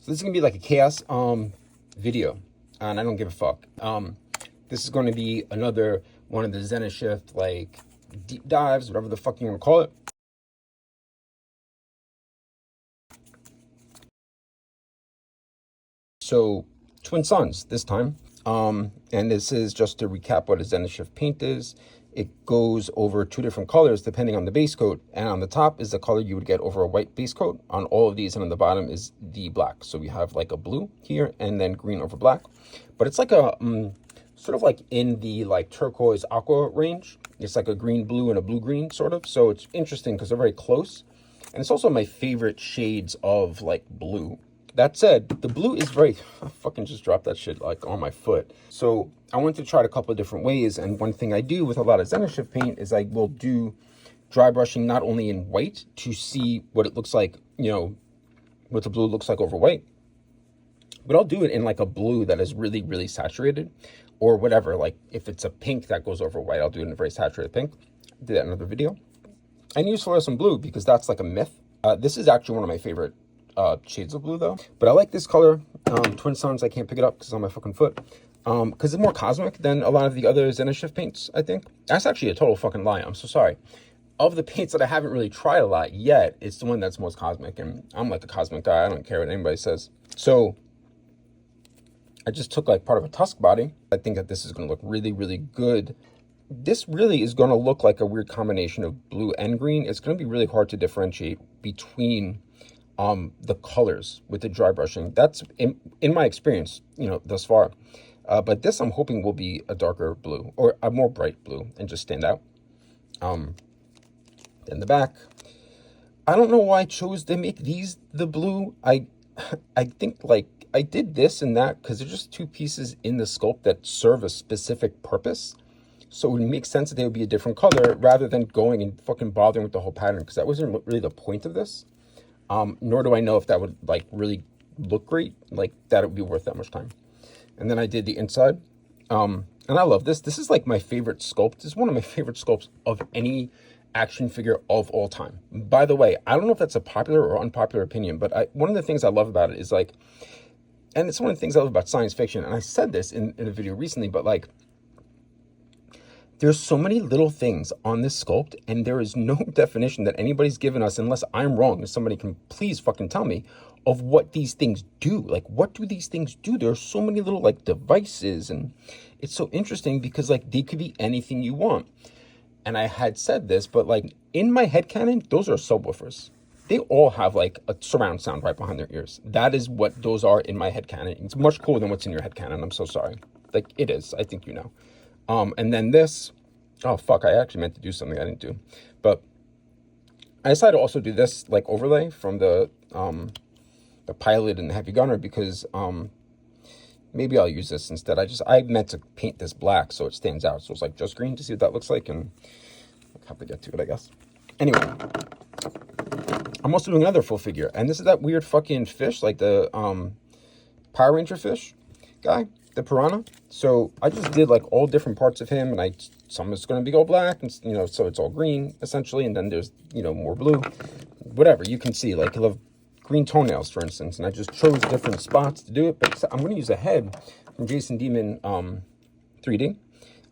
So this is gonna be like a chaos video, and I don't give a fuck. This is going to be another one of the Zenishift like deep dives, whatever the fuck you want to call it. So twin suns this time, and this is just to recap what a Zenishift paint is. It goes over two different colors depending on the base coat, and on the top is the color you would get over a white base coat on all of these, and on the bottom is the black. So we have like a blue here and then green over black, but it's like a sort of like in the like turquoise aqua range. It's like a green blue and a blue green sort of. So it's interesting because they're very close, and it's also my favorite shades of like blue. That said, the blue is very, I fucking just dropped that shit like on my foot. So I wanted to try it a couple of different ways. And one thing I do with a lot of Zenishift paint is I will do dry brushing not only in white to see what it looks like, you know, what the blue looks like over white, but I'll do it in like a blue that is really, really saturated or whatever. Like if it's a pink that goes over white, I'll do it in a very saturated pink. Did that in another video. And use fluorescent blue because that's like a myth. This is actually one of my favorite shades of blue though, but I like this color. Twin Suns, I can't pick it up because it's on my fucking foot, because it's more cosmic than a lot of the other Zenishift paints. I think that's actually a total fucking lie. I'm so sorry. Of the paints that I haven't really tried a lot yet, it's the one that's most cosmic, and I'm like a cosmic guy. I don't care what anybody says. So I just took like part of a tusk body. I think that this is going to look really, really good. This really is going to look like a weird combination of blue and green. It's going to be really hard to differentiate between the colors with the dry brushing. That's in my experience, you know, thus far. But this I'm hoping will be a darker blue or a more bright blue and just stand out. Then the back, I don't know why I chose to make these the blue. I think like I did this and that because they're just two pieces in the sculpt that serve a specific purpose. So it would make sense that they would be a different color rather than going and fucking bothering with the whole pattern, because that wasn't really the point of this. Nor do I know if that would like really look great, like that it would be worth that much time. And then I did the inside, and I love this. This is like my favorite sculpt. This is one of my favorite sculpts of any action figure of all time. By the way, I don't know if that's a popular or unpopular opinion, but one of the things I love about it is like, and it's one of the things I love about science fiction, and I said this in a video recently, but like, there's so many little things on this sculpt, and there is no definition that anybody's given us, unless I'm wrong, if somebody can please fucking tell me, of what these things do. Like, what do these things do? There are so many little, like, devices, and it's so interesting because, like, they could be anything you want. And I had said this, but, like, in my headcanon, those are subwoofers. They all have, like, a surround sound right behind their ears. That is what those are in my headcanon. It's much cooler than what's in your headcanon. I'm so sorry. Like, it is. I think you know. And then this, oh fuck, I actually meant to do something I didn't do, but I decided to also do this like overlay from the pilot and the heavy gunner, because maybe I'll use this instead. I meant to paint this black so it stands out, so it's like just green to see what that looks like, and I'll have to get to it, I guess. Anyway, I'm also doing another full figure, and this is that weird fucking fish, like the Power Ranger fish guy, the piranha. So I just did like all different parts of him, and some is going to be all black, and you know, so it's all green essentially, and then there's, you know, more blue, whatever. You can see like I love green toenails, for instance, and I just chose different spots to do it. But I'm going to use a head from Jason Demon 3D.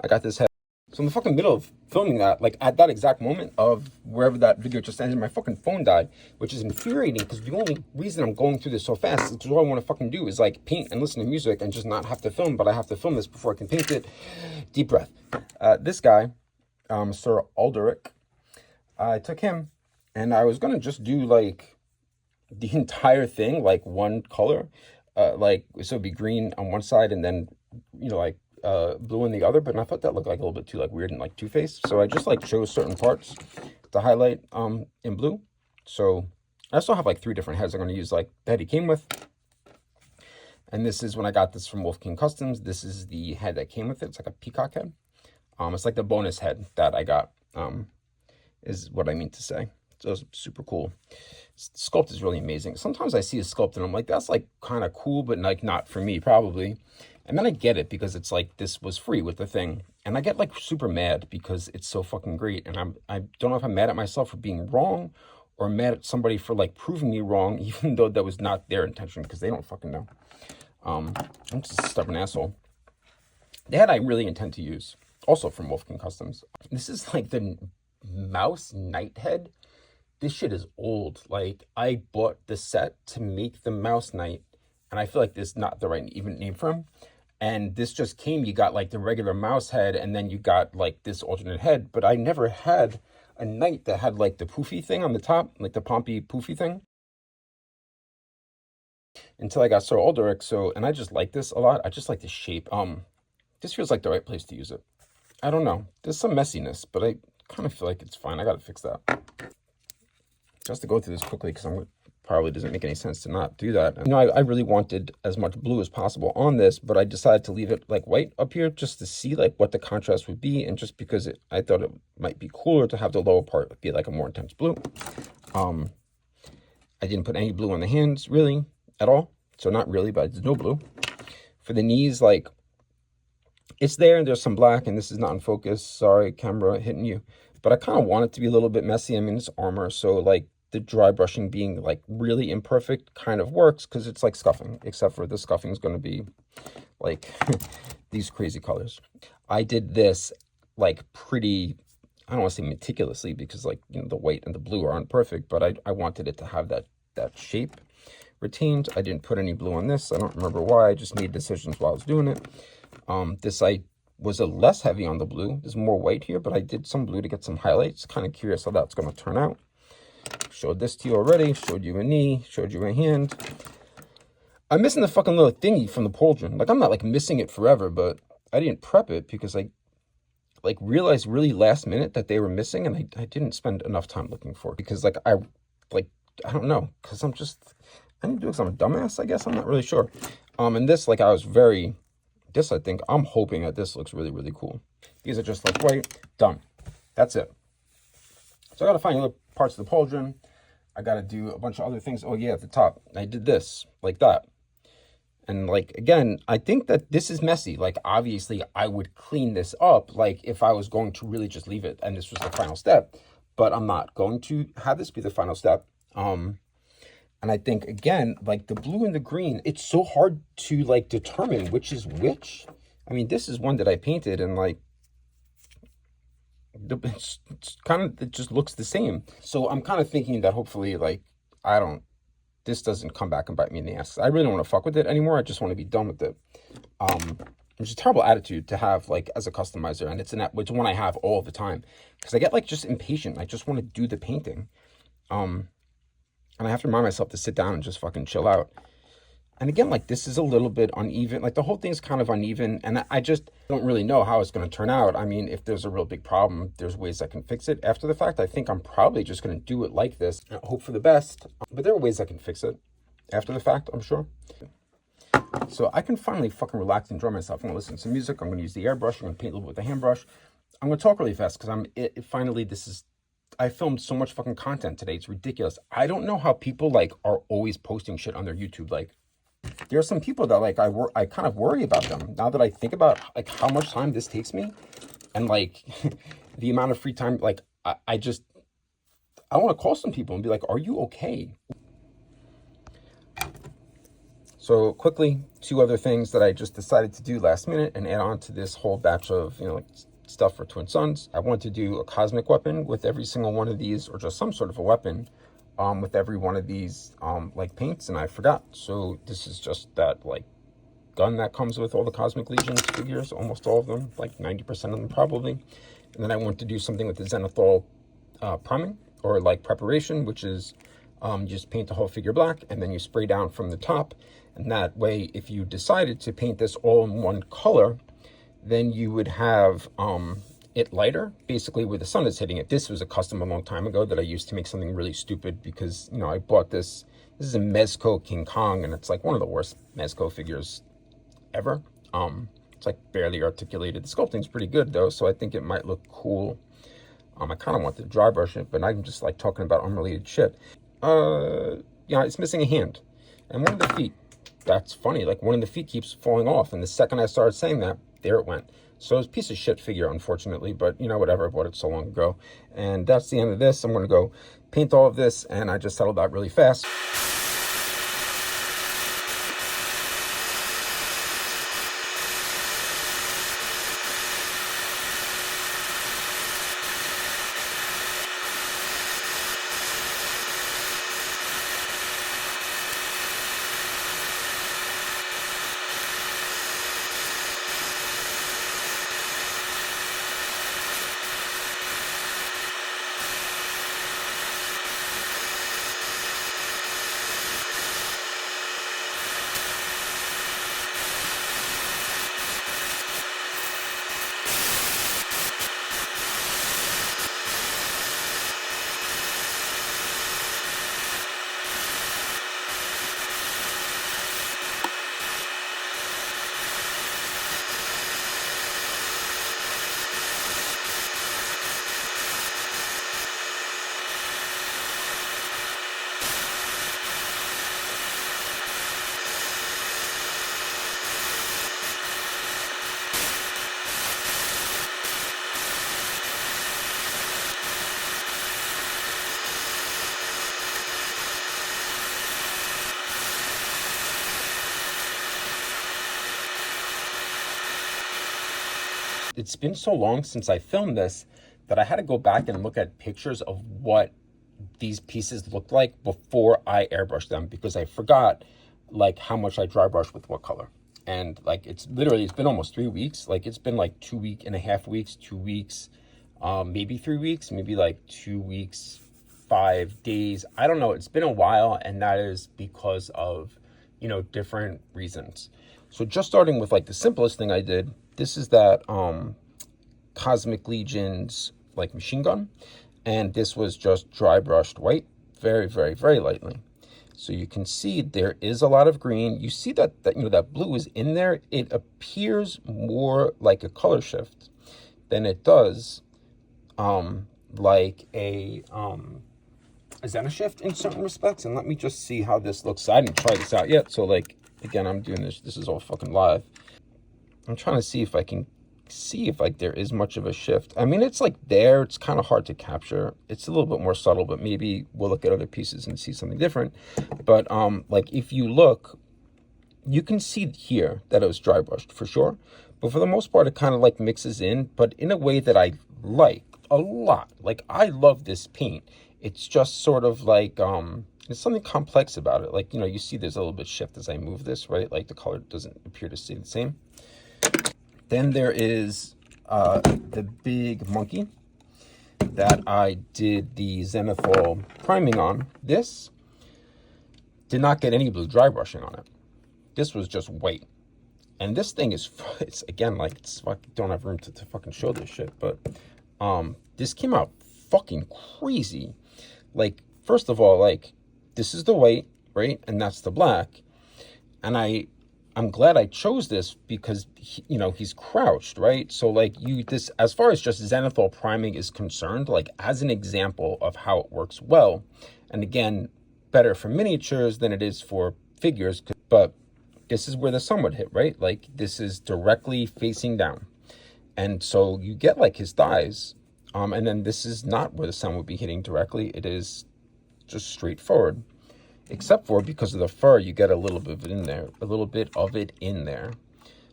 I got this head. So in the fucking middle of filming that, like at that exact moment of wherever that video just ended, my fucking phone died, which is infuriating because the only reason I'm going through this so fast is because all I want to fucking do is like paint and listen to music and just not have to film, but I have to film this before I can paint it. Deep breath. This guy, Sir Alderic, I took him and I was going to just do like the entire thing, like one color, like, so it'd be green on one side and then, you know, like, blue in the other, but I thought that looked like a little bit too like weird and like two-faced, so I just like chose certain parts to highlight in blue. So I still have like 3 different heads I'm going to use, like the head he came with, and this is when I got this from Wolf King Customs. This is the head that came with it. It's like a peacock head. It's like the bonus head that I got, is what I mean to say. So it's super cool. Sculpt is really amazing. Sometimes I see a sculpt and I'm like, that's like kind of cool, but like not for me probably. And then I get it because it's like, this was free with the thing. And I get like super mad because it's so fucking great. And I don't know if I'm mad at myself for being wrong or mad at somebody for like proving me wrong, even though that was not their intention, because they don't fucking know. I'm just a stubborn asshole. The head I really intend to use, also from Wolfgang Customs. This is like the mouse night head. This shit is old. Like, I bought the set to make the mouse night, and I feel like this is not the right even name for him. And this just came, you got like the regular mouse head, and then you got like this alternate head. But I never had a night that had like the poofy thing on the top, like the pompy poofy thing, until I got Turbodork. So, and I just like this a lot. I just like the shape. This feels like the right place to use it. I don't know. There's some messiness, but I kind of feel like it's fine. I gotta fix that. Just to go through this quickly, because probably doesn't make any sense to not do that. You know, I really wanted as much blue as possible on this, but I decided to leave it like white up here just to see like what the contrast would be, and just because I thought it might be cooler to have the lower part be like a more intense blue. I didn't put any blue on the hands really at all, so not really, but there's no blue. For the knees, like, it's there and there's some black, and this is not in focus. Sorry, camera hitting you. But I kind of want it to be a little bit messy. I mean, it's armor, so like the dry brushing being like really imperfect kind of works, because it's like scuffing, except for the scuffing is going to be like these crazy colors. I did this like pretty, I don't want to say meticulously, because like, you know, the white and the blue aren't perfect, but I wanted it to have that shape retained. I didn't put any blue on this. I don't remember why. I just made decisions while I was doing it. This I was a less heavy on the blue. There's more white here, but I did some blue to get some highlights. Kind of curious how that's going to turn out. Showed this to you already. Showed you a knee. Showed you a hand. I'm missing the fucking little thingy from the pauldron. Like, I'm not like missing it forever, but I didn't prep it because I like realized really last minute that they were missing, and I didn't spend enough time looking for it, because like I don't know, because I didn't do it because I'm a dumbass, I guess. I'm not really sure. And this, like, I think I'm hoping that this looks really, really cool. These are just like white, done. That's it. So I got to find other parts of the pauldron. I got to do a bunch of other things. Oh yeah, at the top, I did this like that. And like, again, I think that this is messy. Like, obviously I would clean this up, like if I was going to really just leave it and this was the final step, but I'm not going to have this be the final step. And I think, again, like the blue and the green, it's so hard to like determine which is which. I mean, this is one that I painted, and like it's kind of, it just looks the same. So I'm kind of thinking that hopefully, like, this doesn't come back and bite me in the ass. I really don't want to fuck with it anymore. I just want to be done with it. It's a terrible attitude to have, like, as a customizer, and it's one I have all the time, because I get like just impatient. I just want to do the painting. And I have to remind myself to sit down and just fucking chill out. And again, like, this is a little bit uneven. Like, the whole thing's kind of uneven, and I just don't really know how it's going to turn out. I mean, if there's a real big problem, there's ways I can fix it after the fact. I think I'm probably just going to do it like this, hope for the best. But there are ways I can fix it after the fact, I'm sure. So I can finally fucking relax and enjoy myself. I'm going to listen to some music. I'm going to use the airbrush. I'm going to paint a little bit with the hand brush. I'm going to talk really fast, because I filmed so much fucking content today. It's ridiculous. I don't know how people like are always posting shit on their YouTube. Like, there are some people that like I kind of worry about them now that I think about like how much time this takes me, and like the amount of free time. Like, I want to call some people and be like, "Are you okay?" So quickly, 2 other things that I just decided to do last minute and add on to this whole batch of, you know, like, stuff for Twin Suns. I want to do a cosmic weapon with every single one of these, or just some sort of a weapon with every one of these like paints, and I forgot. So this is just that like gun that comes with all the Cosmic Legions figures, almost all of them, like 90% of them probably. And then I want to do something with the Zenithal priming, or like preparation, which is you just paint the whole figure black, and then you spray down from the top. And that way, if you decided to paint this all in one color, then you would have it lighter, basically where the sun is hitting it. This was a custom a long time ago that I used to make something really stupid, because, you know, I bought this. This is a Mezco King Kong, and it's like one of the worst Mezco figures ever. It's like barely articulated. The sculpting's pretty good though, so I think it might look cool. I kind of want to dry brush it, but I'm just like talking about unrelated shit. Yeah, it's missing a hand, and one of the feet. That's funny. Like, one of the feet keeps falling off, and the second I started saying that, there it went. So it's a piece of shit figure, unfortunately, but you know, whatever, I bought it so long ago. And that's the end of this. I'm going to go paint all of this, and I just settled out really fast. It's been so long since I filmed this that I had to go back and look at pictures of what these pieces looked like before I airbrushed them, because I forgot like how much I dry brush with what color. And like it's been almost 3 weeks. Like it's been like 2.5 weeks, 2 weeks, maybe 3 weeks, maybe like 2 weeks, 5 days. I don't know. It's been a while, and that is because of, you know, different reasons. So just starting with like the simplest thing I did, this is that Cosmic Legion's like machine gun, and this was just dry brushed white, very, very, very lightly. So you can see there is a lot of green. You see that you know, that blue is in there. It appears more like a color shift than it does like a Zenishift in certain respects. And let me just see how this looks. I didn't try this out yet, so like again, I'm doing this is all fucking live. I'm trying to see if I can see if like there is much of a shift. I mean, it's like there, it's kind of hard to capture. It's a little bit more subtle, but maybe we'll look at other pieces and see something different. But like if you look, you can see here that it was dry brushed for sure, but for the most part it kind of like mixes in, but in a way that I like a lot. Like I love this paint. It's just sort of like there's something complex about it. Like, you know, you see there's a little bit shift as I move this, right? Like the color doesn't appear to stay the same. Then there is the big monkey that I did the zenithal priming on. This did not get any blue dry brushing on it. This was just white. And this thing is, it's again, like, it's, I don't have room to fucking show this shit, but this came out fucking crazy. Like, first of all, like, this is the white, right? And that's the black. And I'm glad I chose this because, you know, he's crouched, right? So like this, as far as just zenithal priming is concerned, like as an example of how it works well, and again, better for miniatures than it is for figures, but this is where the sun would hit, right? Like this is directly facing down. And so you get like his thighs, and then this is not where the sun would be hitting directly. It is just straight forward. Except for because of the fur, you get a little bit of it in there, a little bit of it in there.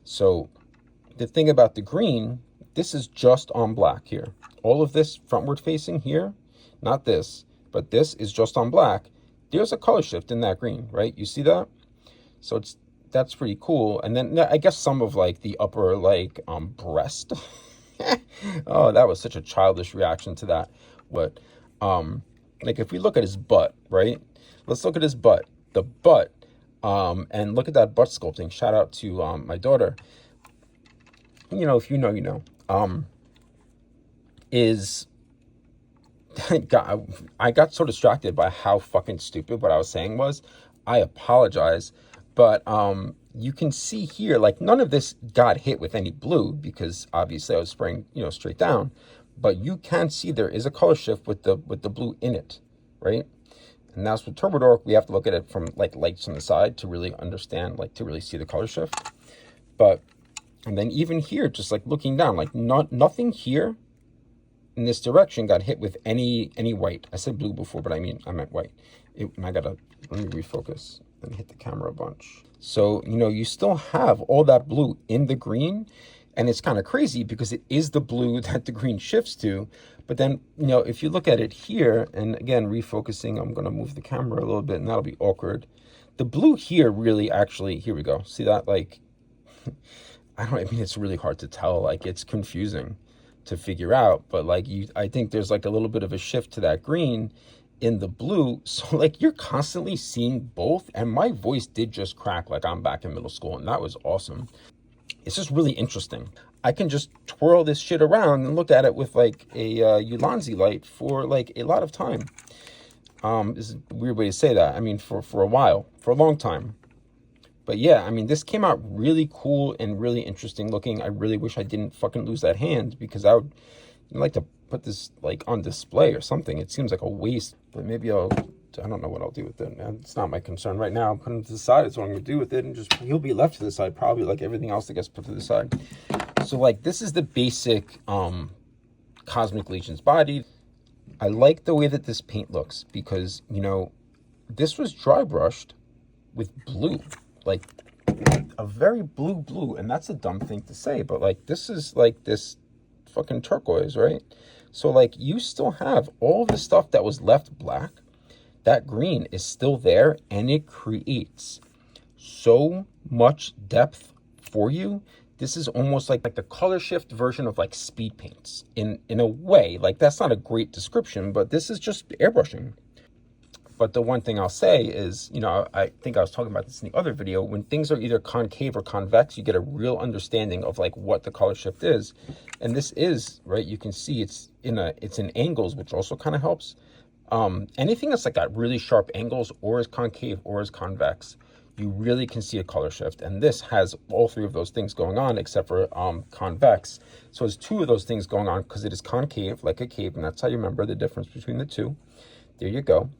So the thing about the green, this is just on black here. All of this frontward facing here, not this, but this is just on black. There's a color shift in that green, right? You see that? So that's pretty cool. And then I guess some of like the upper like breast. Oh, that was such a childish reaction to that. But like if we look at his butt, right? Let's look at his butt, the butt, and look at that butt sculpting. Shout out to my daughter. You know, if you know, you know. I got so distracted by how fucking stupid what I was saying was. I apologize, but you can see here, like none of this got hit with any blue because obviously I was spraying, you know, straight down. But you can see there is a color shift with the blue in it, right? And that's with Turbodork, we have to look at it from like lights on the side to really understand, like to really see the color shift. But And then even here, just like looking down, like nothing here in this direction got hit with any white. I said blue before, but I meant white. And I gotta, let me refocus and hit the camera a bunch. So, you know, you still have all that blue in the green, and it's kind of crazy because it is the blue that the green shifts to. But then, you know, if you look at it here, and again, refocusing, I'm gonna move the camera a little bit and that'll be awkward. The blue here really actually, here we go. See that? Like, I mean, it's really hard to tell. Like, it's confusing to figure out, but like I think there's like a little bit of a shift to that green in the blue. So like you're constantly seeing both, and my voice did just crack like I'm back in middle school, and that was awesome. It's just really interesting. I can just twirl this shit around and look at it with like a Ulanzi light for like a lot of time. Is a weird way to say that. I mean, for a while, for a long time. But yeah, I mean, this came out really cool and really interesting looking. I really wish I didn't fucking lose that hand, because I would like to put this like on display or something. It seems like a waste, but maybe I don't know what I'll do with it. It's not my concern right now. I'm putting it to the side. It's what I'm going to do with it. And just, he'll be left to the side, probably like everything else that gets put to the side. So like, this is the basic Cosmic Legion's body. I like the way that this paint looks because, you know, this was dry brushed with blue. Like a very blue, and that's a dumb thing to say, but like this is like this fucking turquoise, right? So like you still have all the stuff that was left black, that green is still there, and it creates so much depth for you. This is almost like the color shift version of like speed paints in a way. Like, that's not a great description, but this is just airbrushing. But the one thing I'll say is, you know, I think I was talking about this in the other video, when things are either concave or convex, you get a real understanding of like what the color shift is. And this is, right, you can see it's in angles, which also kind of helps. Anything that's like got really sharp angles or is concave or is convex, you really can see a color shift. And this has all three of those things going on except for convex. So it's two of those things going on because it is concave like a cave, and that's how you remember the difference between the two. There you go.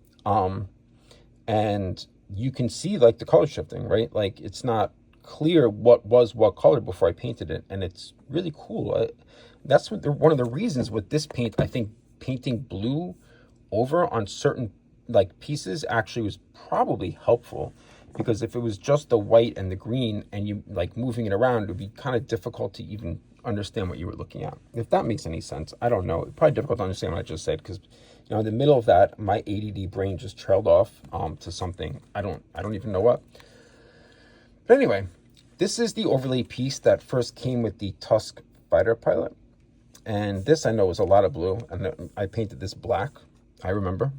And you can see like the color shifting, right? Like, it's not clear what was what color before I painted it, and it's really cool. That's one of the reasons with this paint, I think painting blue over on certain like pieces actually was probably helpful, because if it was just the white and the green and you like moving it around, it would be kind of difficult to even understand what you were looking at. If that makes any sense, I don't know. It's probably difficult to understand what I just said, because, you know, in the middle of that, my ADD brain just trailed off to something. I don't even know what. But anyway, this is the overlay piece that first came with the Tusk fighter pilot. And this I know was a lot of blue, and I painted this black, I remember.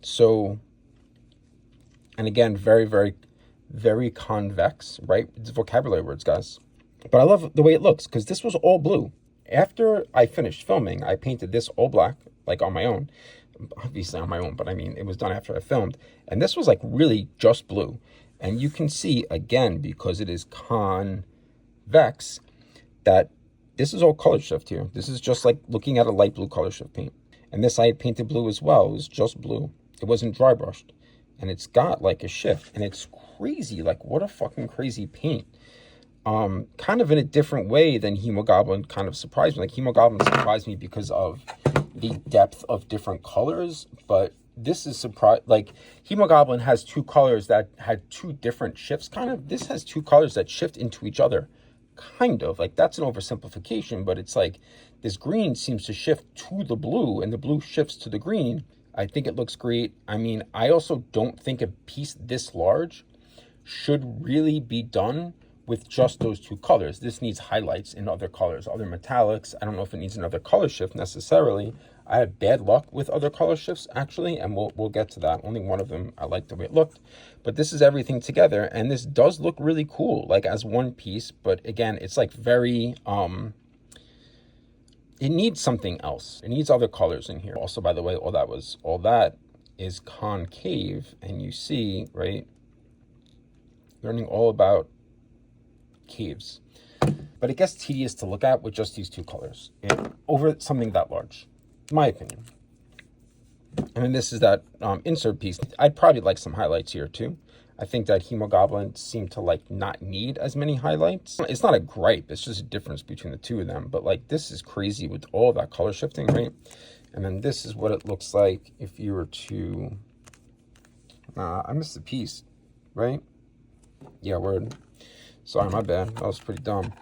So, and again, very, very, very convex, right? It's vocabulary words, guys. But I love the way it looks, because this was all blue. After I finished filming, I painted this all black, like on my own. Obviously on my own, but I mean, it was done after I filmed. And this was like really just blue. And you can see, again, because it is convex, that this is all color shift here. This is just like looking at a light blue color shift paint. And this I had painted blue as well. It was just blue. It wasn't dry brushed. And it's got like a shift. And it's crazy. Like, what a fucking crazy paint. Kind of in a different way than Hemogoblin kind of surprised me. Like, Hemogoblin surprised me because of the depth of different colors. But this is like, Hemogoblin has two colors that had two different shifts, kind of. This has two colors that shift into each other, kind of. Like, that's an oversimplification, but it's like this green seems to shift to the blue and the blue shifts to the green. I think it looks great. I mean, I also don't think a piece this large should really be done with just those two colors. This needs highlights in other colors, other metallics. I don't know if it needs another color shift necessarily. I had bad luck with other color shifts, actually, and we'll get to that. Only one of them I liked the way it looked. But this is everything together, and this does look really cool, like as one piece. But again, it's like very, it needs something else. It needs other colors in here. Also, by the way, all that is concave, and you see, right, learning all about caves. But it gets tedious to look at with just these two colors over something that large, in my opinion. I mean, this is that insert piece. I'd probably like some highlights here too. I think that hemoglobins seem to like not need as many highlights. It's not a gripe, it's just a difference between the two of them. But like this is crazy with all that color shifting, right? And then this is what it looks like if you were to, I missed a piece, right? Yeah, word. Sorry, my bad. That was pretty dumb.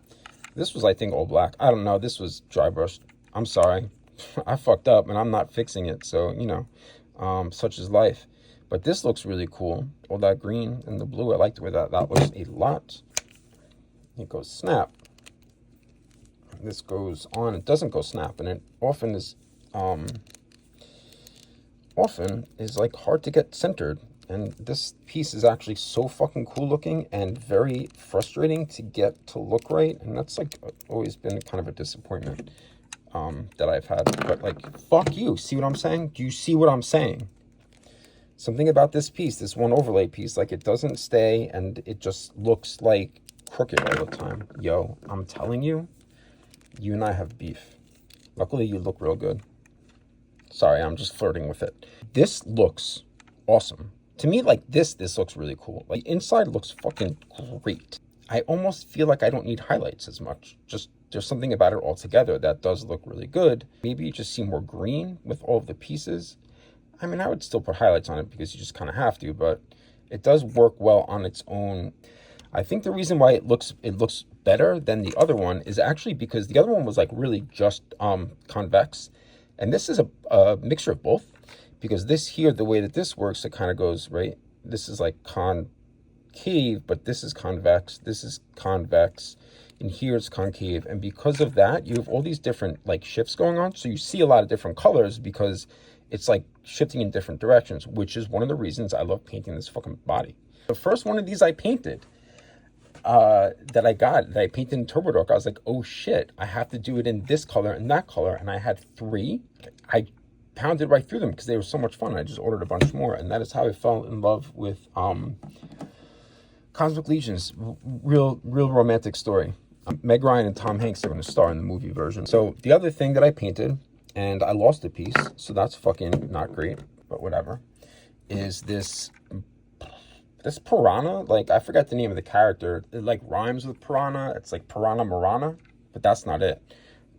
This was, I think, all black. I don't know. This was dry brushed. I'm sorry. I fucked up and I'm not fixing it. So, you know, such is life. But this looks really cool. All that green and the blue. I like the way that looks a lot. It goes snap. This goes on. It doesn't go snap. And it often is like hard to get centered. And this piece is actually so fucking cool looking and very frustrating to get to look right. And that's like always been kind of a disappointment that I've had. But like, fuck you. See what I'm saying? Do you see what I'm saying? Something about this piece, this one overlay piece, like it doesn't stay and it just looks like crooked all the time. Yo, I'm telling you, you and I have beef. Luckily, you look real good. Sorry, I'm just flirting with it. This looks awesome. To me, like this looks really cool. Like inside looks fucking great. I almost feel like I don't need highlights as much. Just there's something about it altogether that does look really good. Maybe you just see more green with all of the pieces. I mean, I would still put highlights on it because you just kind of have to, but it does work well on its own. I think the reason why it looks better than the other one is actually because the other one was like really just convex. And this is a mixture of both, because this here, the way that this works, it kind of goes, right? This is like concave, but this is convex. This is convex. And here it's concave. And because of that, you have all these different like shifts going on. So you see a lot of different colors because it's like shifting in different directions, which is one of the reasons I love painting this fucking body. The first one of these I painted, that I painted in Turbodork, I was like, oh shit, I have to do it in this color and that color. And I had 3. I pounded right through them because they were so much fun. I just ordered a bunch more. And that is how I fell in love with Cosmic Legions. Real romantic story. Meg Ryan and Tom Hanks are going to star in the movie version. So the other thing that I painted, and I lost a piece, so that's fucking not great, but whatever, is this piranha. Like, I forgot the name of the character. It like rhymes with piranha. It's like Piranha Marana, but that's not it.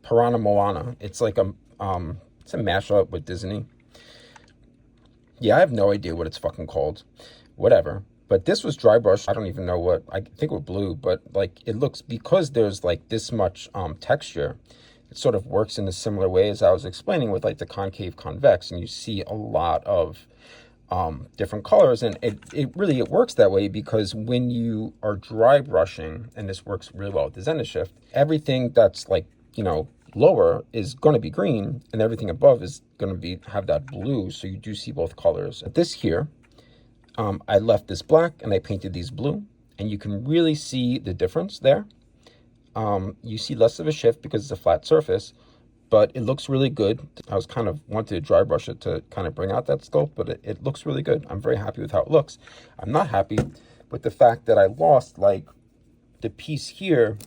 Piranha Moana. It's like it's a mashup with Disney. Yeah, I have no idea what it's fucking called. Whatever. But this was dry brush. I don't even know what, I think it was blue, but like it looks, because there's like this much texture, it sort of works in a similar way as I was explaining with like the concave convex, and you see a lot of different colors, and it really works that way because when you are dry brushing, and this works really well with the Zenishift, everything that's like, you know, lower is going to be green and everything above is going to have that blue, so you do see both colors. This here, I left this black and I painted these blue, and you can really see the difference there. You see less of a shift because it's a flat surface, but it looks really good. I was kind of wanted to dry brush it to kind of bring out that sculpt, but it looks really good. I'm very happy with how it looks. I'm not happy with the fact that I lost like the piece here.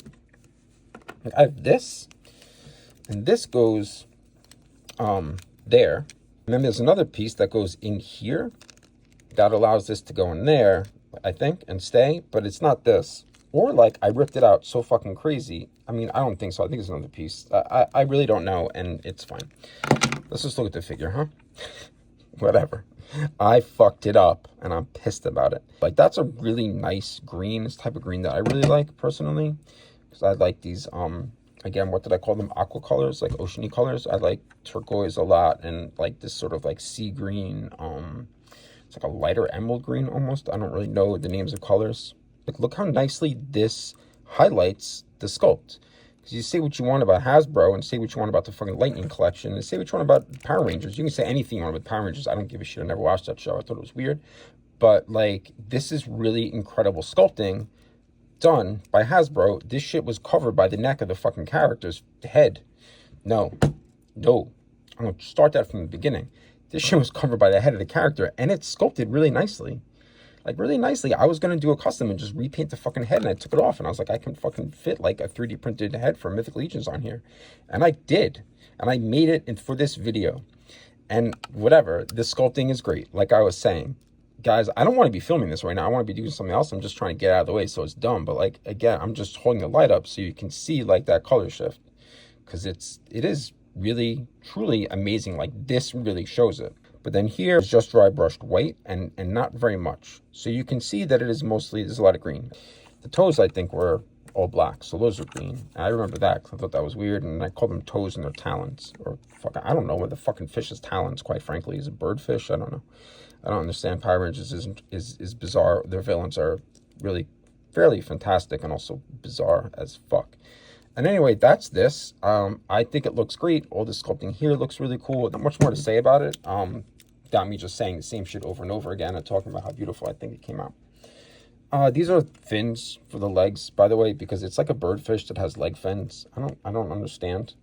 Like, I have this, and this goes there. And then there's another piece that goes in here that allows this to go in there, I think, and stay, but it's not this. Or like I ripped it out so fucking crazy. I mean, I don't think so. I think it's another piece. I really don't know, and it's fine. Let's just look at the figure, huh? Whatever. I fucked it up, and I'm pissed about it. Like, that's a really nice green. This type of green that I really like, personally. Because I like these, again, what did I call them? Aqua colors, like oceany colors. I like turquoise a lot, and like this sort of like sea green. It's like a lighter emerald green almost. I don't really know the names of colors. Like, look how nicely this highlights the sculpt. Because you say what you want about Hasbro, and say what you want about the fucking Lightning Collection, and say what you want about Power Rangers. You can say anything you want about Power Rangers. I don't give a shit. I never watched that show. I thought it was weird. But, like, this is really incredible sculpting done by Hasbro. This shit was covered by the neck of the fucking character's head. No. I'm going to start that from the beginning. This shit was covered by the head of the character, and it's sculpted really nicely. Like, really nicely. I was going to do a custom and just repaint the fucking head, and I took it off, and I was like, I can fucking fit, like, a 3D printed head for Mythic Legions on here. And I did. And I made it for this video. And whatever, the sculpting is great, like I was saying. guys, I don't want to be filming this right now. I want to be doing something else. I'm just trying to get out of the way so it's done. But like, again, I'm just holding the light up so you can see like that color shift, because it is really, truly amazing. Like, this really shows it. But then here is just dry brushed white and not very much. So you can see that it is mostly, there's a lot of green. The toes, I think, were all black, so those are green. And I remember that because I thought that was weird, and I called them toes and their talons. Or fuck, I don't know what the fucking fish's talons, quite frankly. Is it birdfish? I don't know. I don't understand. Power Rangers is bizarre. Their villains are really fairly fantastic and also bizarre as fuck. And anyway, that's this. I think it looks great. All the sculpting here looks really cool. Not much more to say about it. Without me just saying the same shit over and over again and talking about how beautiful I think it came out. These are fins for the legs, by the way, because it's like a birdfish that has leg fins. I don't understand.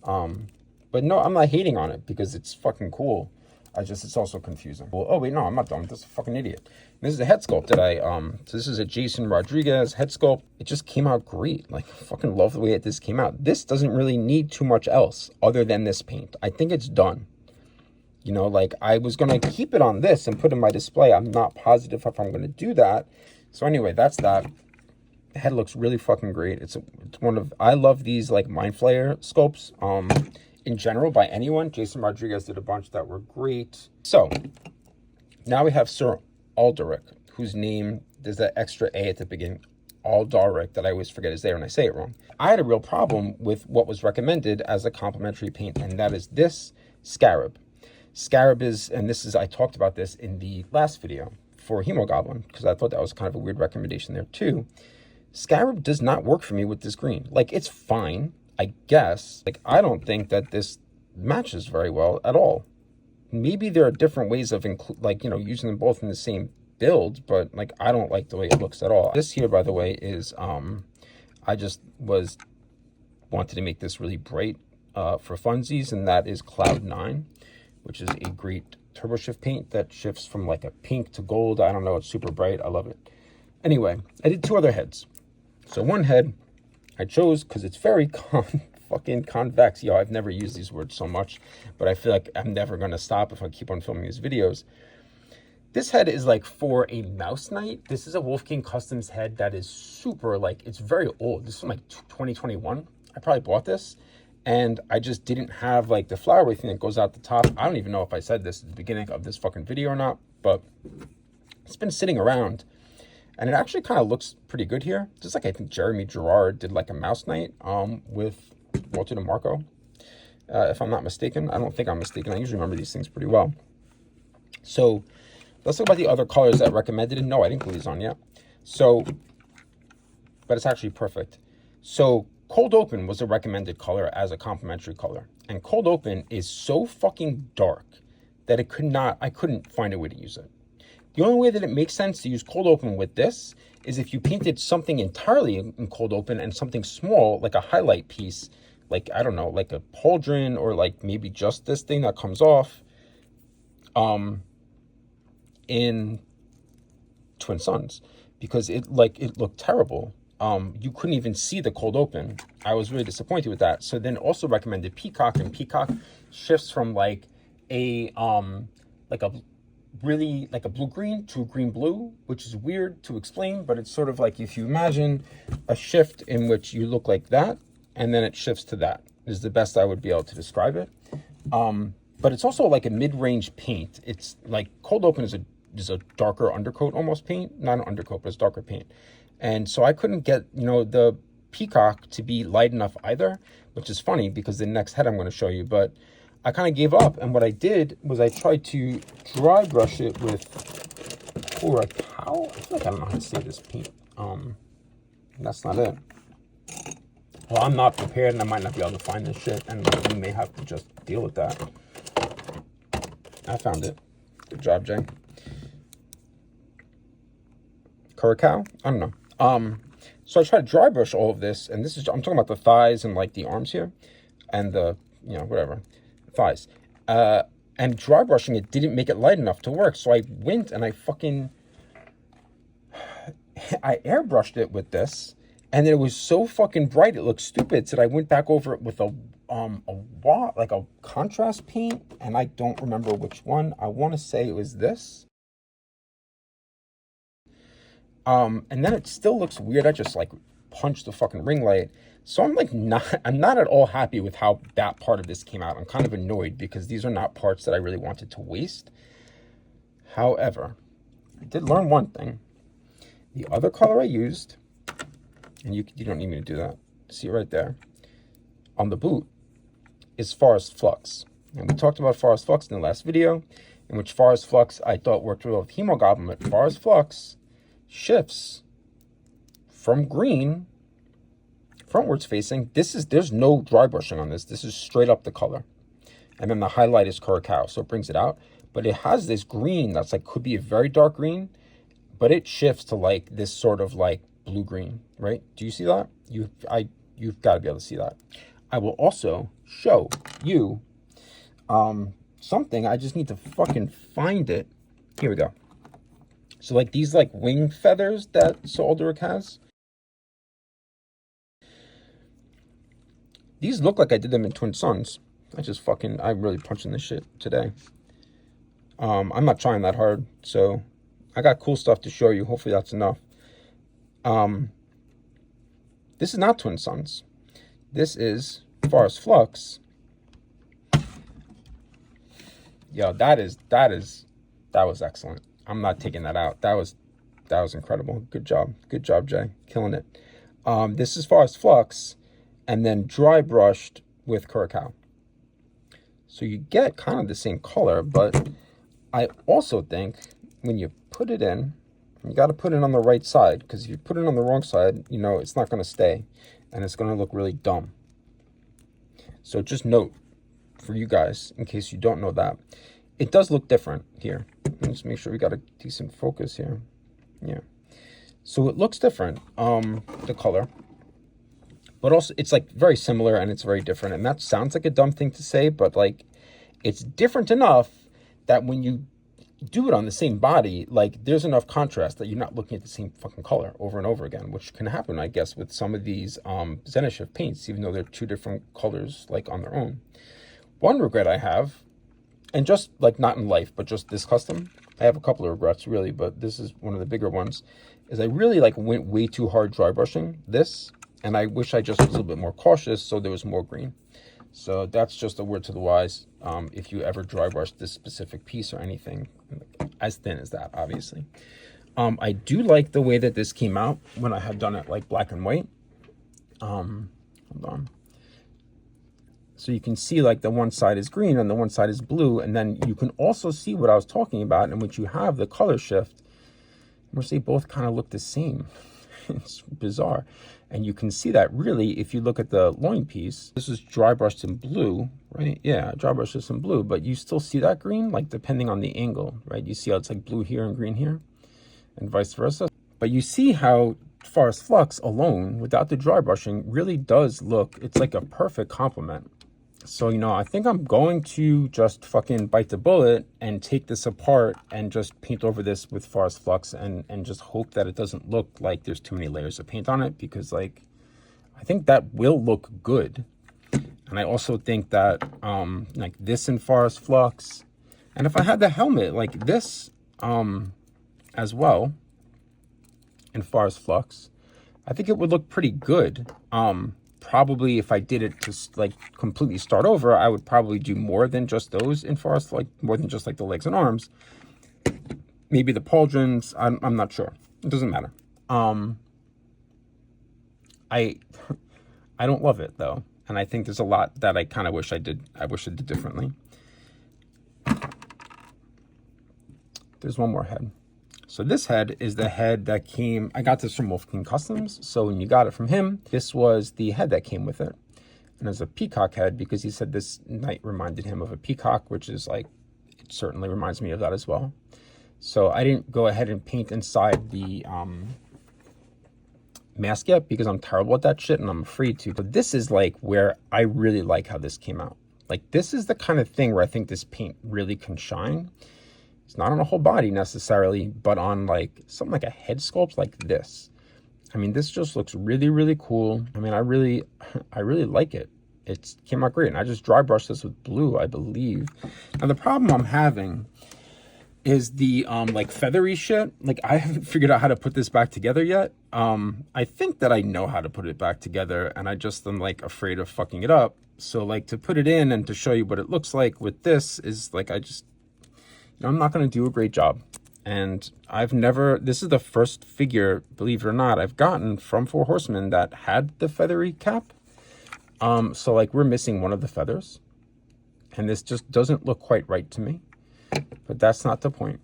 But no, I'm not hating on it because it's fucking cool. It's also confusing. Well, oh wait, no, I'm not done. This is a fucking idiot. This is a head sculpt that so this is a Jason Rodriguez head sculpt. It just came out great. Like, I fucking love the way that this came out. This doesn't really need too much else other than this paint. I think it's done. You know, like, I was going to keep it on this and put it in my display. I'm not positive if I'm going to do that. So anyway, that's that. The head looks really fucking great. It's one of, I love these like Mind Flayer sculpts. In general, by anyone. Jason Rodriguez did a bunch that were great. So now we have Sir Alderic, whose name, there's that extra A at the beginning, Alderic, that I always forget is there and I say it wrong. I had a real problem with what was recommended as a complementary paint, and that is this Scarab. Scarab is, and this is, I talked about this in the last video for Hemogoblin, because I thought that was kind of a weird recommendation there too. Scarab does not work for me with this green. Like, it's fine, I guess. Like, I don't think that this matches very well at all. Maybe there are different ways of using them both in the same build, but like, I don't like the way it looks at all. This here, by the way, is I just wanted to make this really bright for funsies, and that is Cloud 9, which is a great turbo shift paint that shifts from like a pink to gold. I don't know, it's super bright. I love it. Anyway, I did two other heads. So one head I chose because it's very fucking convex. Yo, I've never used these words so much, but I feel like I'm never going to stop if I keep on filming these videos. This head is like for a mouse knight. This is a Wolf King Customs head that is super, like, it's very old. This is from like 2021. I probably bought this, and I just didn't have like the flowery thing that goes out the top. I don't even know if I said this at the beginning of this fucking video or not, but it's been sitting around. And it actually kind of looks pretty good here. Just like I think Jeremy Gerard did like a mouse knight with Walter DeMarco, if I'm not mistaken. I don't think I'm mistaken. I usually remember these things pretty well. So let's talk about the other colors that recommended. And no, I didn't glue these on yet. So, but it's actually perfect. So Cold Open was a recommended color as a complementary color. And Cold Open is so fucking dark that I couldn't find a way to use it. The only way that it makes sense to use Cold Open with this is if you painted something entirely in Cold Open and something small, like a highlight piece, like, I don't know, like a pauldron, or like maybe just this thing that comes off in Twin Suns, because it looked terrible. You couldn't even see the Cold Open. I was really disappointed with that. So then also recommended Peacock, and Peacock shifts from like a really like a blue-green to a green-blue, which is weird to explain, but it's sort of like if you imagine a shift in which you look like that, and then it shifts to that, is the best I would be able to describe it. But it's also like a mid-range paint. It's like Cold Open is a darker undercoat almost paint, not an undercoat, but it's darker paint. And so I couldn't get, the Peacock to be light enough either, which is funny because the next head I'm going to show you, but I kind of gave up, and what I did was I tried to dry brush it with Curacao. I feel like I don't know how to say this paint. That's not it. Well, I'm not prepared, and I might not be able to find this shit, and we may have to just deal with that. I found it. Good job, Jay. Curacao? I don't know. So I tried to dry brush all of this, and I'm talking about the thighs and like the arms here, and the, whatever. Thighs, and dry brushing it didn't make it light enough to work, so I went and I airbrushed it with this, and it was so fucking bright it looked stupid, so I went back over it with a contrast paint, and I don't remember which one. I want to say it was this. And then it still looks weird. I just like punched the fucking ring light. So I'm not at all happy with how that part of this came out. I'm kind of annoyed because these are not parts that I really wanted to waste. However, I did learn one thing. The other color I used, and you don't need me to do that. See it right there on the boot, is Forest Flux. And we talked about Forest Flux in the last video, in which Forest Flux I thought worked well with Hemoglobin, but Forest Flux shifts from green frontwards facing. There's no dry brushing on this. This is straight up the color. And then the highlight is Curacao, so it brings it out. But it has this green that's like, could be a very dark green, but it shifts to like this sort of like blue green, right? Do you see that? You've got to be able to see that. I will also show you something. I just need to fucking find it. Here we go. So like these like wing feathers that Turbodork has. These look like I did them in Twin Suns. I'm really punching this shit today. I'm not trying that hard, so I got cool stuff to show you. Hopefully that's enough. This is not Twin Suns. This is Forest Flux. Yo, that was excellent. I'm not taking that out. That was incredible. Good job, Jay, killing it. This is Forest Flux, and then dry brushed with Curacao. So you get kind of the same color, but I also think when you put it in, you got to put it on the right side, because if you put it on the wrong side, you know, it's not going to stay, and it's going to look really dumb. So just note for you guys, in case you don't know that, it does look different here. Let's make sure we got a decent focus here. Yeah. So it looks different, the color. But also, it's like very similar and it's very different. And that sounds like a dumb thing to say, but like, it's different enough that when you do it on the same body, like there's enough contrast that you're not looking at the same fucking color over and over again, which can happen, I guess, with some of these Zenishift paints, even though they're two different colors, like on their own. One regret I have, and just like not in life, but just this custom, I have a couple of regrets really, but this is one of the bigger ones, is I really like went way too hard dry brushing this, and I wish I just was a little bit more cautious so there was more green. So that's just a word to the wise. If you ever dry brush this specific piece or anything as thin as that, obviously. I do like the way that this came out when I had done it like black and white. Hold on. So you can see like the one side is green and the one side is blue. And then you can also see what I was talking about, in which you have the color shift, which they both kind of look the same. It's bizarre. And you can see that really if you look at the loin piece. This is dry brushed in blue, right? Yeah, dry brushed this in blue, but you still see that green, like depending on the angle, right? You see how it's like blue here and green here, and vice versa. But you see how Forest Flux alone, without the dry brushing, really does look, it's like a perfect complement. So, you know, I think I'm going to just fucking bite the bullet and take this apart and just paint over this with Forest Flux and just hope that it doesn't look like there's too many layers of paint on it, because like, I think that will look good. And I also think that like this in Forest Flux, and if I had the helmet like this as well in Forest Flux, I think it would look pretty good. Probably if I did it to like completely start over, I would probably do more than just those in Forest, like more than just like the legs and arms. Maybe the pauldrons, I'm not sure. It doesn't matter. I don't love it though. And I think there's a lot that I kind of wish I did. I wish I did differently. There's one more head. So this head is the head that came, I got this from Wolf King Customs. So when you got it from him, this was the head that came with it. And it's a peacock head, because he said this knight reminded him of a peacock, which is like, it certainly reminds me of that as well. So I didn't go ahead and paint inside the mask yet, because I'm terrible at that shit and I'm afraid to. But this is like where I really like how this came out. Like this is the kind of thing where I think this paint really can shine. It's not on a whole body necessarily, but on like something like a head sculpt like this. I mean, this just looks really, really cool. I mean, I really like it. It came out great. And I just dry brushed this with blue, I believe. Now the problem I'm having is the like feathery shit. Like I haven't figured out how to put this back together yet. I think that I know how to put it back together, and I just am like afraid of fucking it up. So like to put it in and to show you what it looks like with this is like I'm not going to do a great job. And this is the first figure, believe it or not, I've gotten from Four Horsemen that had the feathery cap. So like we're missing one of the feathers, and this just doesn't look quite right to me, but that's not the point.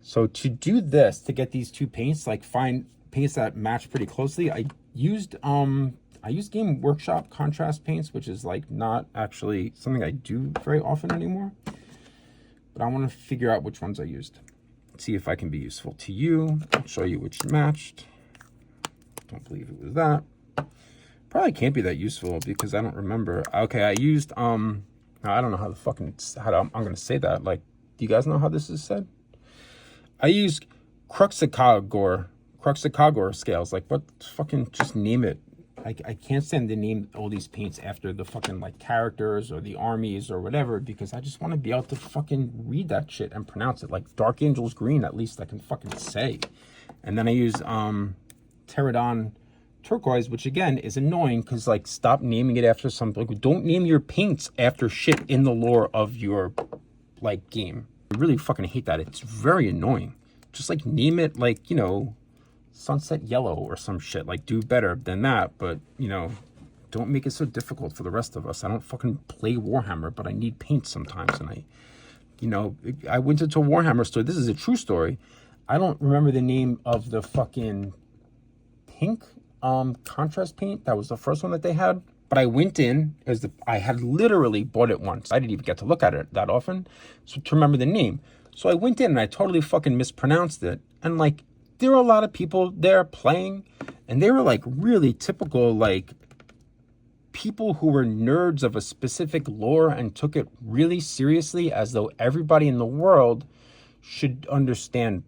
So to do this, to get these two paints, like find paints that match pretty closely, I used Game Workshop contrast paints, which is like not actually something I do very often anymore, but I want to figure out which ones I used. See if I can be useful to you. I'll show you which matched. Don't believe it was that. Probably can't be that useful because I don't remember. Okay, I used I don't know how the fucking I'm gonna say that. Like, do you guys know how this is said? I used Cruxicagor scales. Like, what fucking, just name it. I can't stand to name all these paints after the fucking like characters or the armies or whatever, because I just want to be able to fucking read that shit and pronounce it. Like Dark Angels Green, at least I can fucking say. And then I use Pterodon Turquoise, which again is annoying because like stop naming it after something. Like, don't name your paints after shit in the lore of your like game. I really fucking hate that. It's very annoying. Just like name it like, you know, Sunset Yellow or some shit. Like, do better than that, but you know, don't make it so difficult for the rest of us. I don't fucking play Warhammer, but I need paint sometimes, and I went into a Warhammer store. This is a true story. I don't remember the name of the fucking pink contrast paint. That was the first one that they had, but I went in I had literally bought it once. I didn't even get to look at it that often, so to remember the name. So I went in and I totally fucking mispronounced it, and like, there were a lot of people there playing, and they were like really typical like people who were nerds of a specific lore and took it really seriously, as though everybody in the world should understand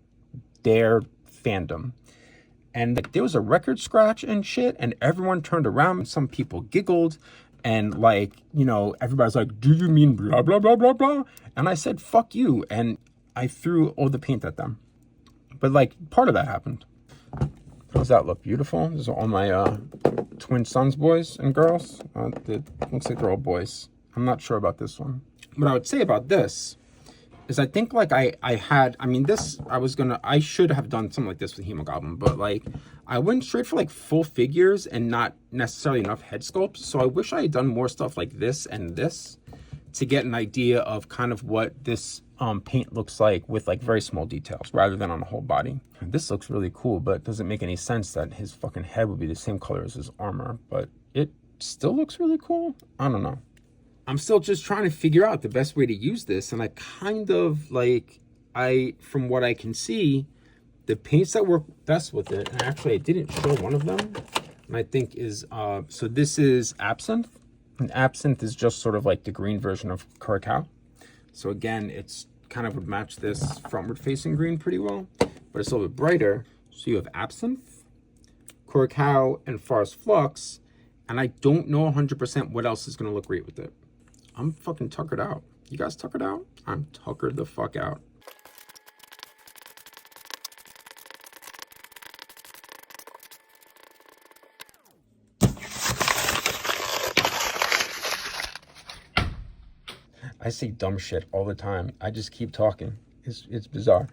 their fandom. And like, there was a record scratch and shit, and everyone turned around, and some people giggled, and like, you know, everybody's like, do you mean blah blah blah blah blah? And I said, fuck you, and I threw all the paint at them. But like, part of that happened. Does that look beautiful? These are all my twin sons, boys and girls. It looks like they're all boys. I'm not sure about this one. What I would say about this is I think like I should have done something like this with Hemogoblin, but like I went straight for like full figures and not necessarily enough head sculpts. So I wish I had done more stuff like this and this to get an idea of kind of what this paint looks like with like very small details rather than on the whole body. This looks really cool, but it doesn't make any sense that his fucking head would be the same color as his armor, but it still looks really cool. I don't know. I'm still just trying to figure out the best way to use this, and I kind of like, from what I can see, the paints that work best with it, and actually I didn't show one of them, and I think is, so this is Absinthe, and Absinthe is just sort of like the green version of Curacao. So again, it's kind of would match this frontward facing green pretty well, but it's a little bit brighter. So you have Absinthe, Curacao, and Forest Flux, and I don't know 100% what else is going to look great with it. I'm fucking tuckered out. You guys tuckered out? I'm tuckered the fuck out. I say dumb shit all the time. I just keep talking. It's bizarre.